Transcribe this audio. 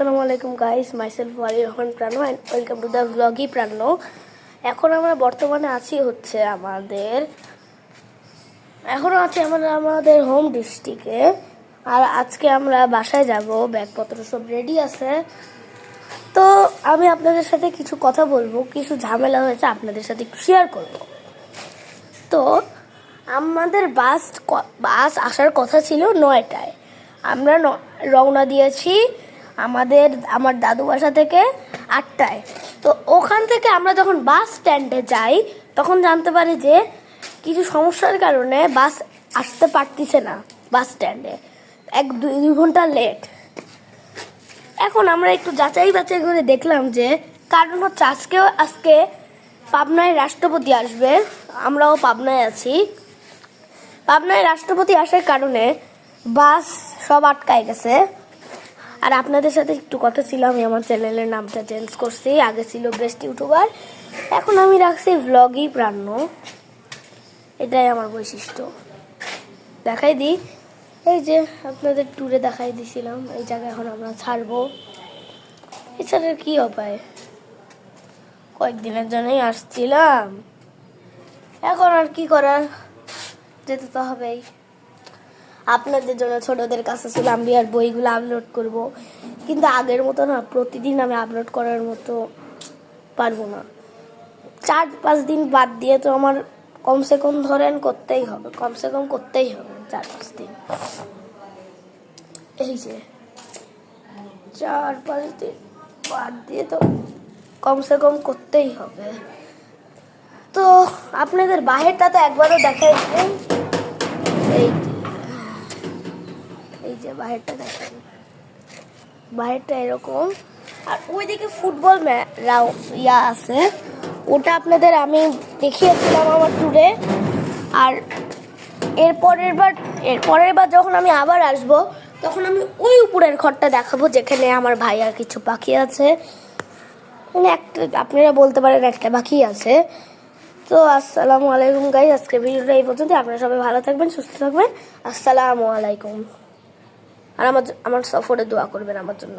আসসালামু আলাইকুম guys, myself Wali Rahman Prano and welcome to the bloggy Prano. এখন আমরা বর্তমানে আছি হচ্ছে আমাদের হোম ডিস্ট্রিক্টে। আর আজকে আমরা বাসায় যাব, ব্যাগপত্র সব রেডি আছে। তো আমি আপনাদের সাথে কিছু কথা বলবো, কিছু ঝামেলা হয়েছে আপনাদের সাথে একটু শেয়ার করব। তো আমাদের বাস আসার কথা ছিল 9টায়। আমরা রওনা দিয়েছি আমার দাদু বাসা থেকে 8টায়। তো ওখান থেকে আমরা যখন বাস স্ট্যান্ডে যাই তখন জানতে পারি যে কিছু সমস্যার কারণে বাস আসতে পারতেছে না বাস স্ট্যান্ডে, 1-2 ঘন্টা লেট। এখন আমরা একটু যাচাই বাছাই করে দেখলাম যে কারণ হচ্ছে আজকে পাবনায় রাষ্ট্রপতি আসবে, আমরাও পাবনায় আছি। পাবনায় রাষ্ট্রপতি আসার কারণে বাস সব আটকায় গেছে। আর আপনাদের সাথে একটু কথা ছিল, আমি আমার চ্যানেলের নামটা চেঞ্জ করছি। আগে ছিল বেস্ট ইউটিউবার, এখন আমি রাখছি ব্লগি প্রাণ্য। এটাই আমার বৈশিষ্ট্য। দেখাই দিই, এই যে আপনাদের ট্যুরে দেখাই দিছিলাম, এই জায়গায় এখন আমরা ছাড়বো। এছাড়া কি উপায়, কয়েকদিনের জন্যই আসছিলাম, এখন আর কি করার, যেতে তো হবেই। আপনাদের জন্য ছোটদের কাছে ছিল আমি আর বইগুলো আপলোড করব, কিন্তু আগের মতো না প্রতিদিন আমি আপলোড করার মতো পারবো না। 4-5 দিন বাদ দিয়ে তো আমার কমসে কম ধরেন করতেই হবে 4-5 দিন। এই যে 4-5 দিন বাদ দিয়ে তো কমসে কম করতেই হবে। তো আপনাদের বাহিরটা তো একবারও দেখাইছেন, এই যে বাহিরটা দেখেন, বাহিরটা এরকম। আর ওইদিকে ফুটবল আছে, ওটা আপনাদের আমি দেখিয়েছিলাম আমার ট্যুরে। আর এর পরের বার যখন আমি আবার আসব তখন আমি ওই উপরের ঘরটা দেখাবো যেখানে আমার ভাই আর কিছু পাখি আছে, মানে আপনারা বলতে পারেন একটা পাখি আছে। তো আসসালামু আলাইকুম গাইস, আজকের ভিডিওটা এই পর্যন্ত। আপনারা সবাই ভালো থাকবেন, সুস্থ থাকবেন। আসসালামু আলাইকুম। আর আমার সফরে দোয়া করবেন আমার জন্য।